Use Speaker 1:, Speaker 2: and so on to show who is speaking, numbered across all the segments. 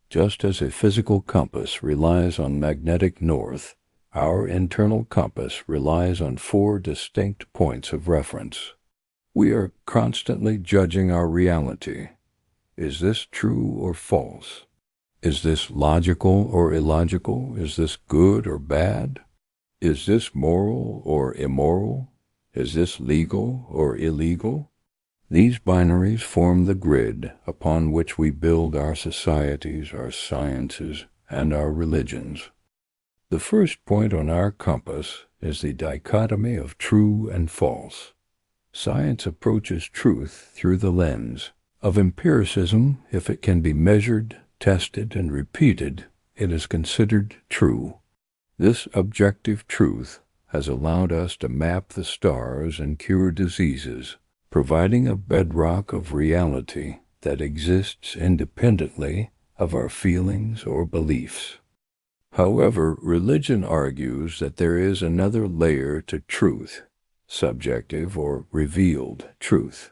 Speaker 1: Just as a physical compass relies on magnetic north, our internal compass relies on 4 distinct points of reference. We are constantly judging our reality. Is this true or false? Is this logical or illogical? Is this good or bad? Is this moral or immoral? Is this legal or illegal? These binaries form the grid upon which we build our societies, our sciences, and our religions. The first point on our compass is the dichotomy of true and false. Science approaches truth through the lens of empiricism. If it can be measured, tested, and repeated, it is considered true. This objective truth has allowed us to map the stars and cure diseases, providing a bedrock of reality that exists independently of our feelings or beliefs. However, religion argues that there is another layer to truth, subjective or revealed truth.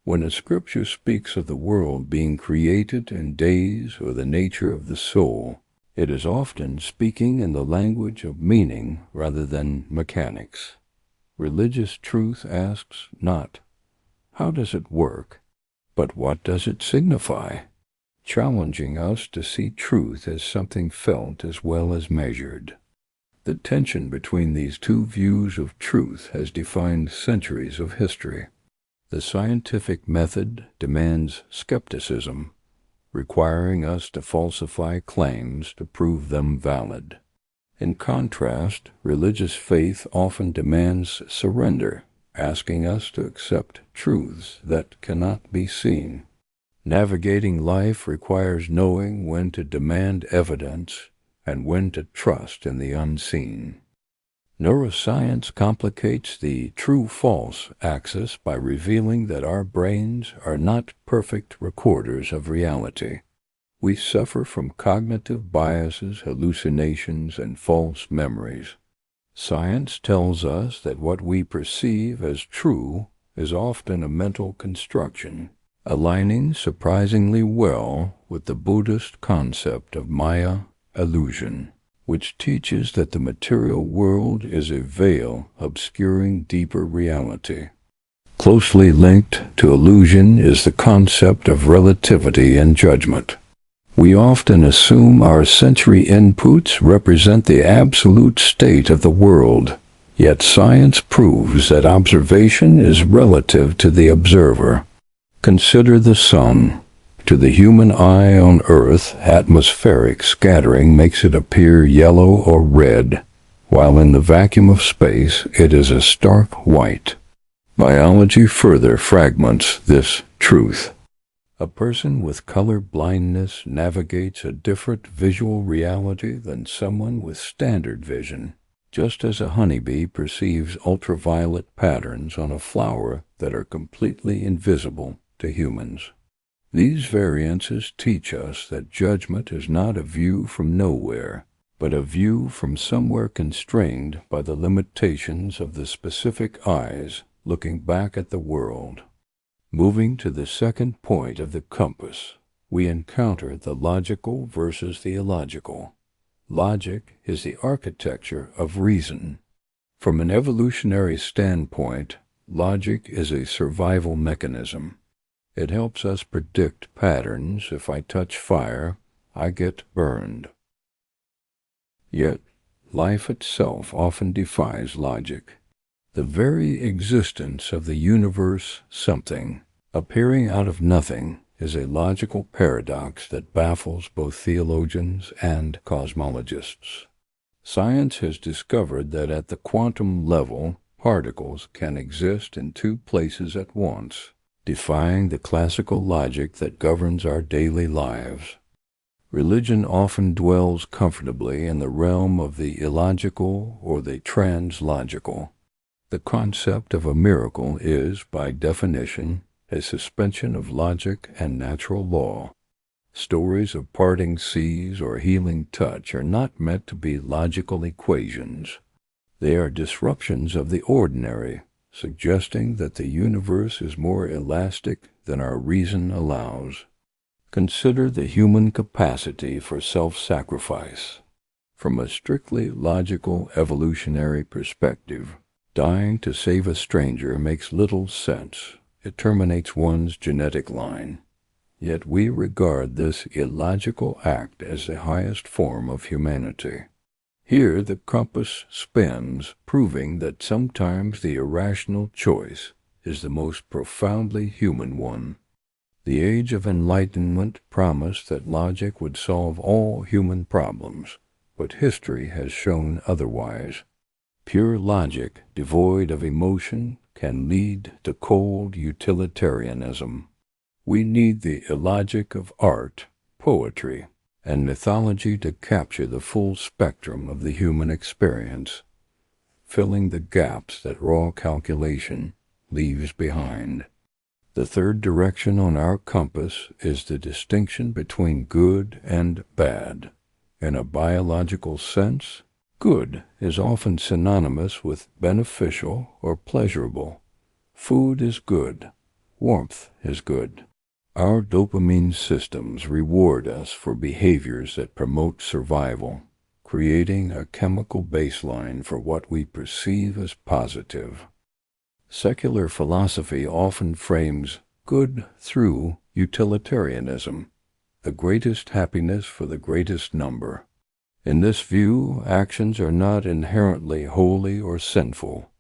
Speaker 1: When a scripture speaks of the world being created in days or the nature of the soul, it is often speaking in the language of meaning rather than mechanics. Religious truth asks not, how does it work, but what does it signify? Challenging us to see truth as something felt as well as measured. The tension between these two views of truth has defined centuries of history. The scientific method demands skepticism, requiring us to falsify claims to prove them valid. In contrast, religious faith often demands surrender, asking us to accept truths that cannot be seen. Navigating life requires knowing when to demand evidence and when to trust in the unseen. Neuroscience complicates the true-false axis by revealing that our brains are not perfect recorders of reality. We suffer from cognitive biases, hallucinations, and false memories. Science tells us that what we perceive as true is often a mental construction, aligning surprisingly well with the Buddhist concept of Maya illusion, which teaches that the material world is a veil obscuring deeper reality. Closely linked to illusion is the concept of relativity and judgment. We often assume our sensory inputs represent the absolute state of the world, yet science proves that observation is relative to the observer. Consider the sun. To the human eye on Earth, atmospheric scattering makes it appear yellow or red, while in the vacuum of space it is a stark white. Biology further fragments this truth. A person with color blindness navigates a different visual reality than someone with standard vision, just as a honeybee perceives ultraviolet patterns on a flower that are completely invisible to humans. These variances teach us that judgment is not a view from nowhere, but a view from somewhere constrained by the limitations of the specific eyes looking back at the world. Moving to the second point of the compass, we encounter the logical versus the illogical. Logic is the architecture of reason. From an evolutionary standpoint, logic is a survival mechanism. It helps us predict patterns. If I touch fire, I get burned. Yet, life itself often defies logic. The very existence of the universe, something, appearing out of nothing, is a logical paradox that baffles both theologians and cosmologists. Science has discovered that at the quantum level, particles can exist in 2 places at once, defying the classical logic that governs our daily lives. Religion often dwells comfortably in the realm of the illogical or the translogical. The concept of a miracle is, by definition, a suspension of logic and natural law. Stories of parting seas or healing touch are not meant to be logical equations. They are disruptions of the ordinary, suggesting that the universe is more elastic than our reason allows. Consider the human capacity for self-sacrifice. From a strictly logical evolutionary perspective, dying to save a stranger makes little sense. It terminates one's genetic line. Yet we regard this illogical act as the highest form of humanity. Here the compass spins, proving that sometimes the irrational choice is the most profoundly human one. The Age of Enlightenment promised that logic would solve all human problems, but history has shown otherwise. Pure logic, devoid of emotion, can lead to cold utilitarianism. We need the illogic of art, poetry, and mythology to capture the full spectrum of the human experience, filling the gaps that raw calculation leaves behind. The third direction on our compass is the distinction between good and bad. In a biological sense, good is often synonymous with beneficial or pleasurable. Food is good. Warmth is good. Our dopamine systems reward us for behaviors that promote survival, creating a chemical baseline for what we perceive as positive. Secular philosophy often frames good through utilitarianism, the greatest happiness for the greatest number. In this view, actions are not inherently holy or sinful.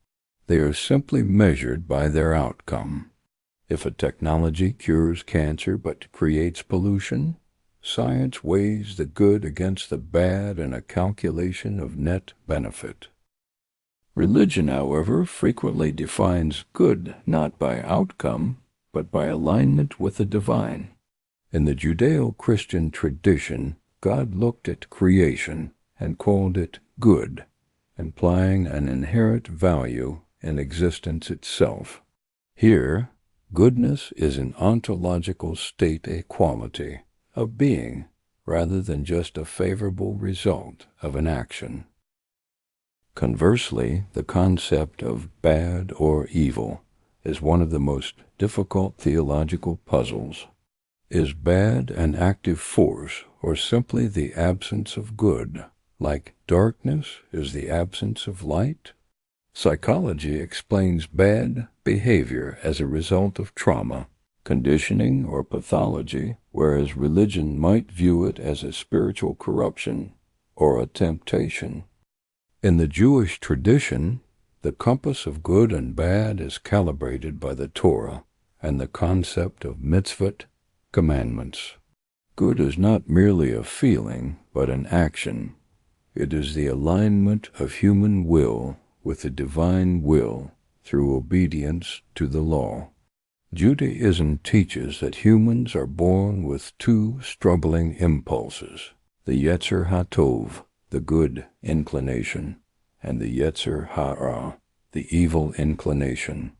Speaker 1: They are simply measured by their outcome. If a technology cures cancer but creates pollution, science weighs the good against the bad in a calculation of net benefit. Religion, however, frequently defines good not by outcome, but by alignment with the divine. In the Judeo-Christian tradition, God looked at creation and called it good, implying an inherent value in existence itself. Here, goodness is an ontological state, a quality of being, rather than just a favorable result of an action. Conversely, the concept of bad or evil is one of the most difficult theological puzzles. Is bad an active force or simply the absence of good, like darkness is the absence of light? Psychology explains bad behavior as a result of trauma, conditioning, or pathology, whereas religion might view it as a spiritual corruption or a temptation. In the Jewish tradition, the compass of good and bad is calibrated by the Torah and the concept of mitzvot, commandments. Good is not merely a feeling, but an action. It is the alignment of human will with the divine will through obedience to the law. Judaism teaches that humans are born with two struggling impulses, the Yetzer HaTov, the good inclination, and the Yetzer Hara, the evil inclination.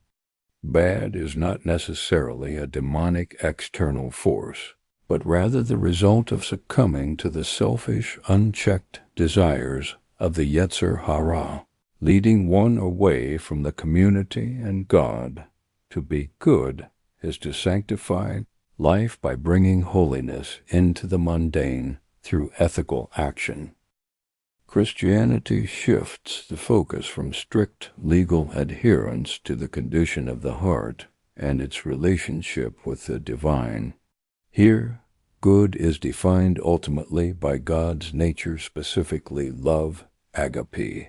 Speaker 1: Bad is not necessarily a demonic external force, but rather the result of succumbing to the selfish, unchecked desires of the Yetzer Hara, leading one away from the community and God. To be good is to sanctify life by bringing holiness into the mundane through ethical action. Christianity shifts the focus from strict legal adherence to the condition of the heart and its relationship with the divine. Here, good is defined ultimately by God's nature, specifically love, agape.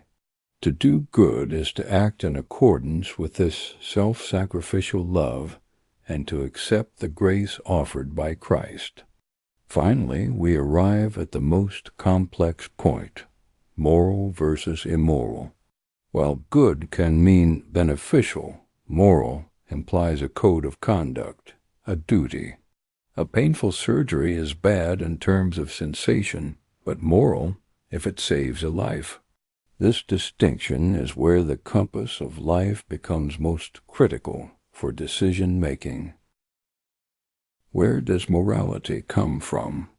Speaker 1: To do good is to act in accordance with this self-sacrificial love and to accept the grace offered by Christ. Finally, we arrive at the most complex point, moral versus immoral. While good can mean beneficial, moral implies a code of conduct, a duty. A painful surgery is bad in terms of sensation, but moral if it saves a life. This distinction is where the compass of life becomes most critical for decision-making. Where does morality come from?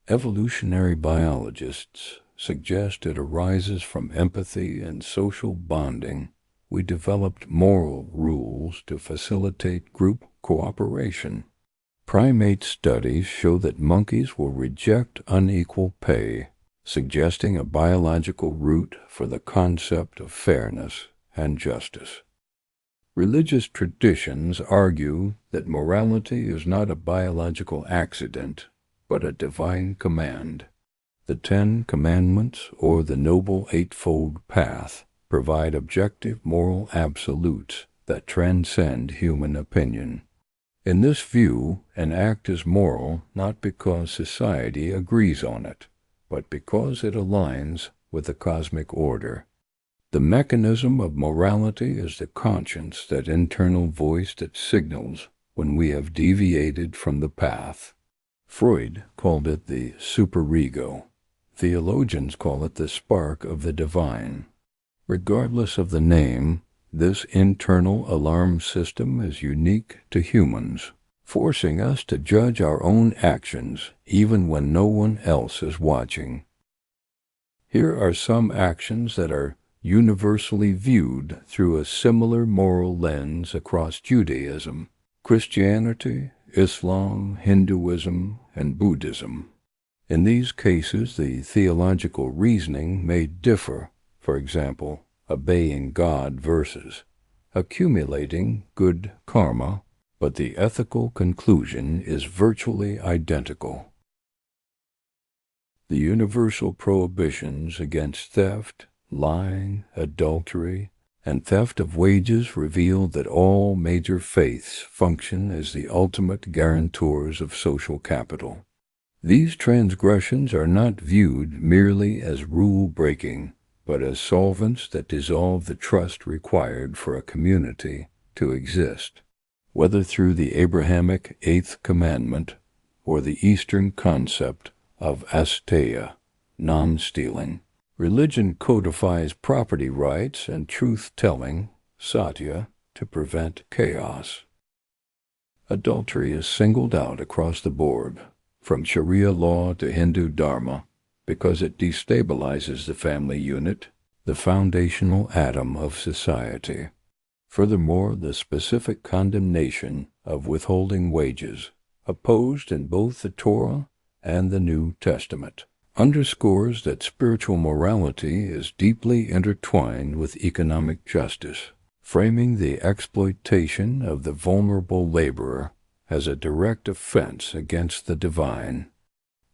Speaker 1: Evolutionary biologists suggest it arises from empathy and social bonding. We developed moral rules to facilitate group cooperation. Primate studies show that monkeys will reject unequal pay, suggesting a biological root for the concept of fairness and justice. Religious traditions argue that morality is not a biological accident, but a divine command. The 10 Commandments, or the Noble Eightfold Path, provide objective moral absolutes that transcend human opinion. In this view, an act is moral not because society agrees on it, but because it aligns with the cosmic order. The mechanism of morality is the conscience, that internal voice that signals when we have deviated from the path. Freud called it the superego. Theologians call it the spark of the divine. Regardless of the name, this internal alarm system is unique to humans, forcing us to judge our own actions even when no one else is watching. Here are some actions that are universally viewed through a similar moral lens across Judaism, Christianity, Islam, Hinduism, and Buddhism. In these cases, the theological reasoning may differ, for example, obeying God versus accumulating good karma, but the ethical conclusion is virtually identical. The universal prohibitions against theft, lying, adultery, and theft of wages reveal that all major faiths function as the ultimate guarantors of social capital. These transgressions are not viewed merely as rule-breaking, but as solvents that dissolve the trust required for a community to exist. Whether through the Abrahamic Eighth Commandment or the Eastern concept of asteya, non-stealing, religion codifies property rights and truth-telling, satya, to prevent chaos. Adultery is singled out across the board, from Sharia law to Hindu dharma, because it destabilizes the family unit, the foundational atom of society. Furthermore, the specific condemnation of withholding wages, opposed in both the Torah and the New Testament, underscores that spiritual morality is deeply intertwined with economic justice, framing the exploitation of the vulnerable laborer as a direct offense against the divine.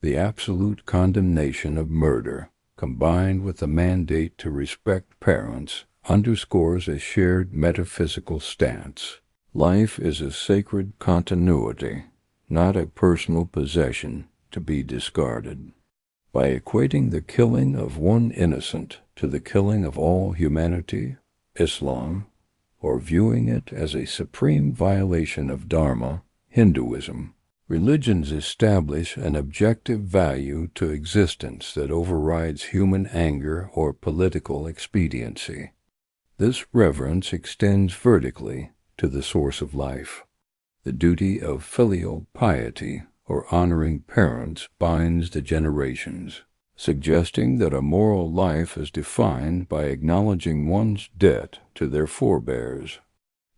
Speaker 1: The absolute condemnation of murder, combined with the mandate to respect parents, underscores a shared metaphysical stance. Life is a sacred continuity, not a personal possession to be discarded. By equating the killing of one innocent to the killing of all humanity, Islam, or viewing it as a supreme violation of Dharma, Hinduism, religions establish an objective value to existence that overrides human anger or political expediency. This reverence extends vertically to the source of life. The duty of filial piety, or honoring parents, binds the generations, suggesting that a moral life is defined by acknowledging one's debt to their forebears.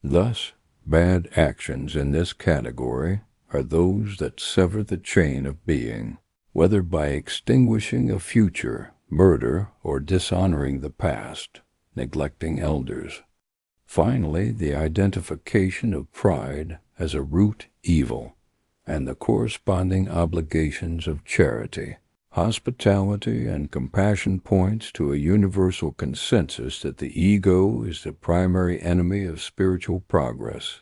Speaker 1: Thus, bad actions in this category are those that sever the chain of being, whether by extinguishing a future, murder, or dishonoring the past, neglecting elders. Finally, the identification of pride as a root evil, and the corresponding obligations of charity, hospitality, and compassion points to a universal consensus that the ego is the primary enemy of spiritual progress.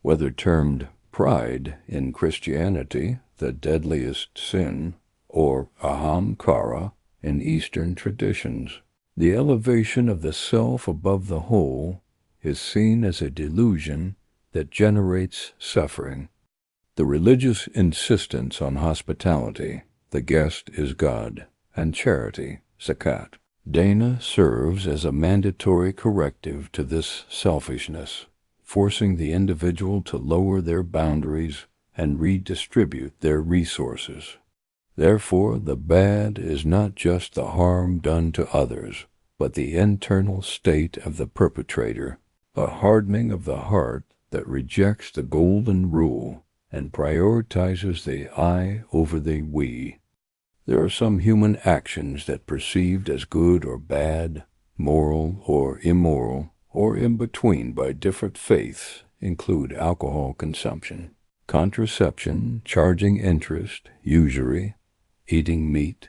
Speaker 1: Whether termed pride in Christianity, the deadliest sin, or ahamkara in Eastern traditions, the elevation of the self above the whole is seen as a delusion that generates suffering. The religious insistence on hospitality, the guest is God, and charity, zakat, dana, serves as a mandatory corrective to this selfishness, forcing the individual to lower their boundaries and redistribute their resources. Therefore, the bad is not just the harm done to others, but the internal state of the perpetrator, a hardening of the heart that rejects the golden rule and prioritizes the I over the we. There are some human actions that perceived as good or bad, moral or immoral, or in between by different faiths include alcohol consumption, contraception, charging interest, usury, eating meat,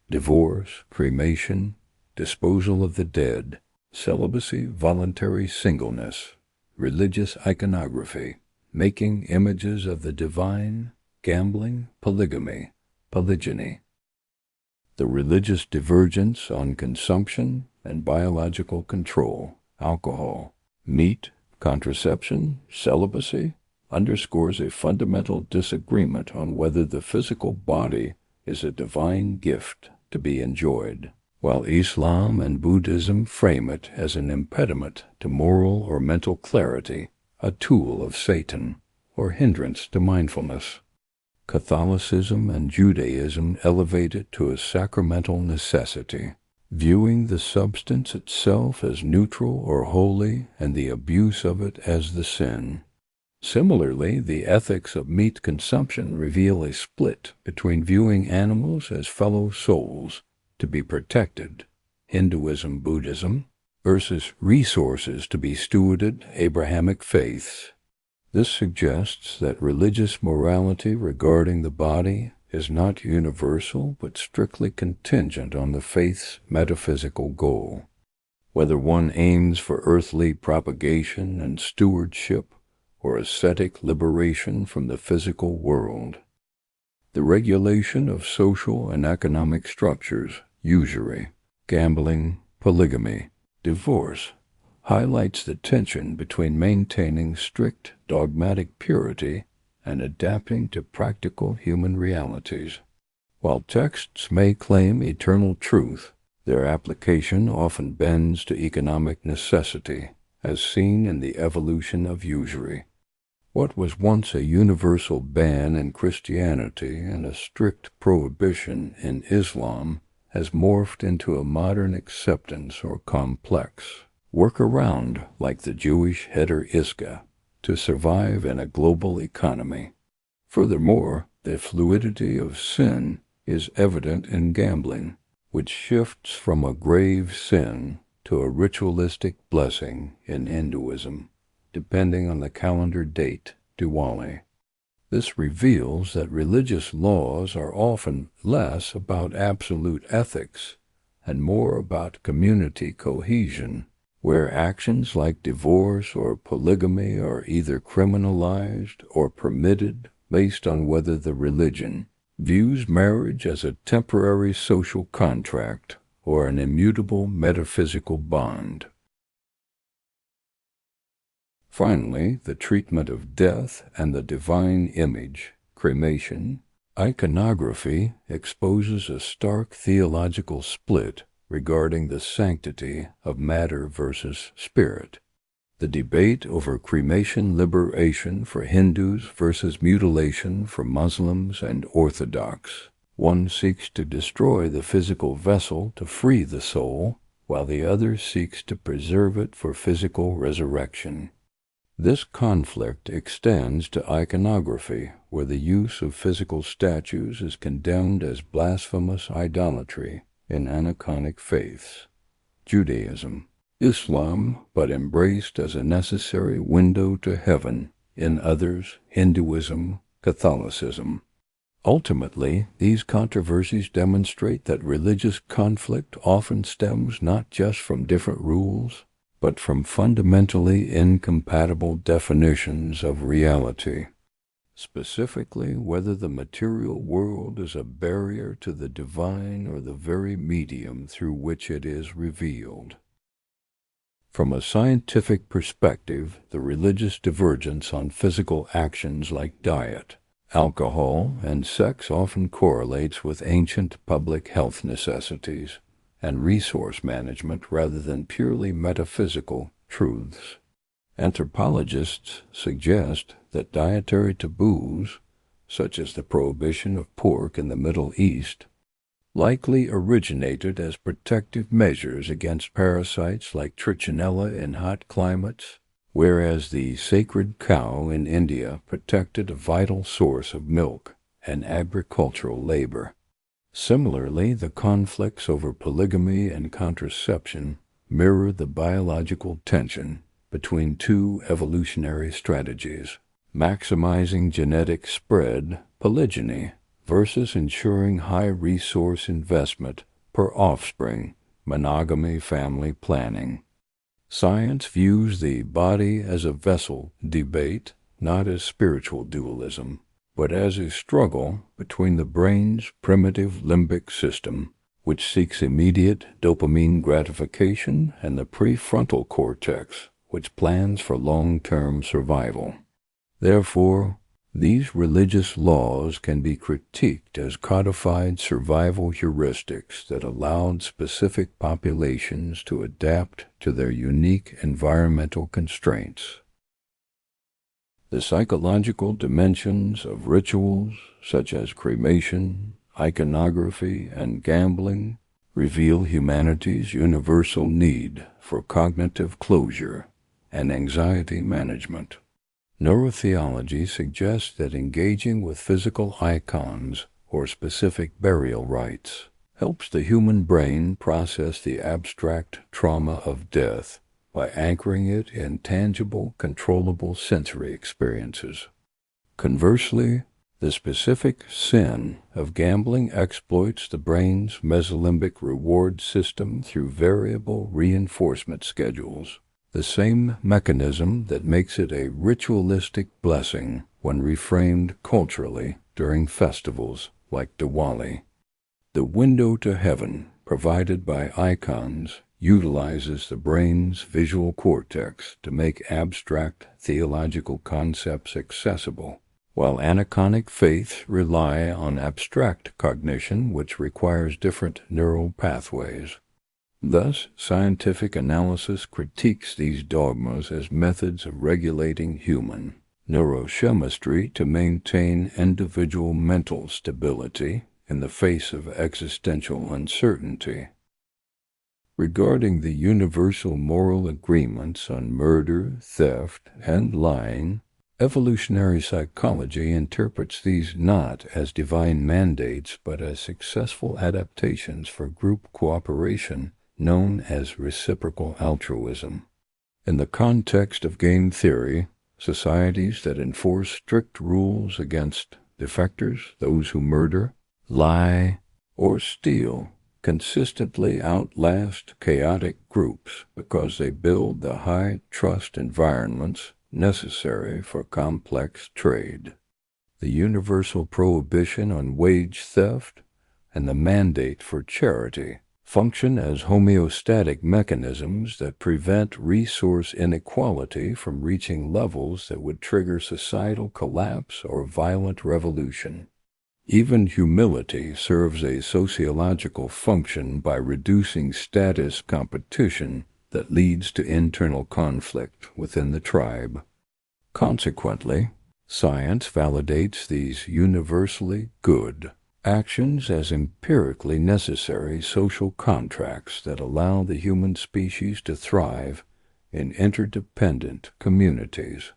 Speaker 1: divorce, cremation, disposal of the dead, celibacy, voluntary singleness, religious iconography, making images of the divine, gambling, polygamy, polygyny. The religious divergence on consumption and biological control, alcohol, meat, contraception, celibacy, underscores a fundamental disagreement on whether the physical body is a divine gift to be enjoyed, while Islam and Buddhism frame it as an impediment to moral or mental clarity, a tool of Satan, or hindrance to mindfulness. Catholicism and Judaism elevate it to a sacramental necessity, viewing the substance itself as neutral or holy and the abuse of it as the sin. Similarly, the ethics of meat consumption reveal a split between viewing animals as fellow souls to be protected, Hinduism, Buddhism, versus resources to be stewarded, Abrahamic faiths. This suggests that religious morality regarding the body is not universal but strictly contingent on the faith's metaphysical goal. Whether one aims for earthly propagation and stewardship or ascetic liberation from the physical world. The regulation of social and economic structures, usury, gambling, polygamy, divorce, highlights the tension between maintaining strict dogmatic purity and adapting to practical human realities. While texts may claim eternal truth, their application often bends to economic necessity, as seen in the evolution of usury. What was once a universal ban in Christianity and a strict prohibition in Islam has morphed into a modern acceptance or complex workaround like the Jewish heder iska to survive in a global economy. Furthermore, the fluidity of sin is evident in gambling, which shifts from a grave sin to a ritualistic blessing in Hinduism, depending on the calendar date, Diwali. This reveals that religious laws are often less about absolute ethics and more about community cohesion, where actions like divorce or polygamy are either criminalized or permitted based on whether the religion views marriage as a temporary social contract or an immutable metaphysical bond. Finally, the treatment of death and the divine image, cremation, iconography exposes a stark theological split regarding the sanctity of matter versus spirit. The debate over cremation liberation for Hindus versus mutilation for Muslims and Orthodox. One seeks to destroy the physical vessel to free the soul, while the other seeks to preserve it for physical resurrection. This conflict extends to iconography, where the use of physical statues is condemned as blasphemous idolatry in aniconic faiths, Judaism, Islam, but embraced as a necessary window to heaven in others, Hinduism, Catholicism. Ultimately, these controversies demonstrate that religious conflict often stems not just from different rules, but from fundamentally incompatible definitions of reality. Specifically, whether the material world is a barrier to the divine or the very medium through which it is revealed. From a scientific perspective, the religious divergence on physical actions like diet, alcohol, and sex often correlates with ancient public health necessities and resource management rather than purely metaphysical truths. Anthropologists suggest that dietary taboos, such as the prohibition of pork in the Middle East, likely originated as protective measures against parasites like trichinella in hot climates whereas the sacred cow in India protected a vital source of milk and agricultural labor. Similarly, the conflicts over polygamy and contraception mirror the biological tension between two evolutionary strategies: maximizing genetic spread, polygyny, versus ensuring high resource investment per offspring, monogamy family planning. Science views the body as a vessel debate not as spiritual dualism, but as a struggle between the brain's primitive limbic system, which seeks immediate dopamine gratification, and the prefrontal cortex, which plans for long-term survival. Therefore, these religious laws can be critiqued as codified survival heuristics that allowed specific populations to adapt to their unique environmental constraints. The psychological dimensions of rituals, such as cremation, iconography, and gambling, reveal humanity's universal need for cognitive closure and anxiety management. Neurotheology suggests that engaging with physical icons or specific burial rites helps the human brain process the abstract trauma of death by anchoring it in tangible, controllable sensory experiences. Conversely, the specific sin of gambling exploits the brain's mesolimbic reward system through variable reinforcement schedules, the same mechanism that makes it a ritualistic blessing when reframed culturally during festivals like Diwali. The window to heaven provided by icons utilizes the brain's visual cortex to make abstract theological concepts accessible, while aniconic faiths rely on abstract cognition, which requires different neural pathways. Thus, scientific analysis critiques these dogmas as methods of regulating human neurochemistry to maintain individual mental stability in the face of existential uncertainty. Regarding the universal moral agreements on murder, theft, and lying, evolutionary psychology interprets these not as divine mandates but as successful adaptations for group cooperation known as reciprocal altruism. In the context of game theory, societies that enforce strict rules against defectors, those who murder, lie, or steal, consistently outlast chaotic groups because they build the high-trust environments necessary for complex trade. The universal prohibition on wage theft and the mandate for charity function as homeostatic mechanisms that prevent resource inequality from reaching levels that would trigger societal collapse or violent revolution. Even humility serves a sociological function by reducing status competition that leads to internal conflict within the tribe. Consequently, science validates these universally good actions as empirically necessary social contracts that allow the human species to thrive in interdependent communities.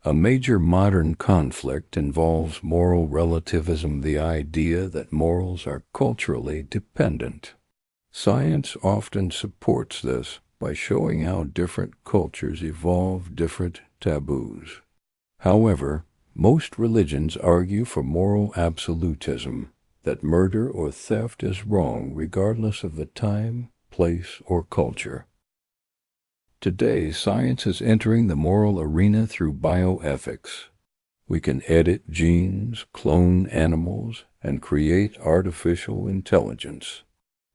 Speaker 1: A major modern conflict involves moral relativism, the idea that morals are culturally dependent. Science often supports this by showing how different cultures evolve different taboos. However, most religions argue for moral absolutism, that murder or theft is wrong regardless of the time, place, or culture. Today, science is entering the moral arena through bioethics. We can edit genes, clone animals, and create artificial intelligence.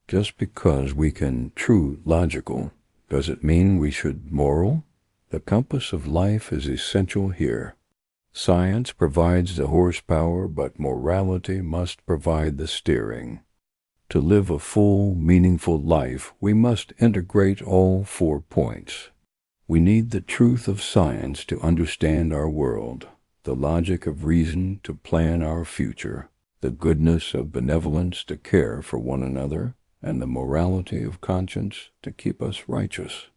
Speaker 1: Just because we can true logical, does it mean we should moral? The compass of life is essential here. Science provides the horsepower, but morality must provide the steering. To live a full, meaningful life, we must integrate all 4 points. We need the truth of science to understand our world, the logic of reason to plan our future, the goodness of benevolence to care for one another, and the morality of conscience to keep us righteous.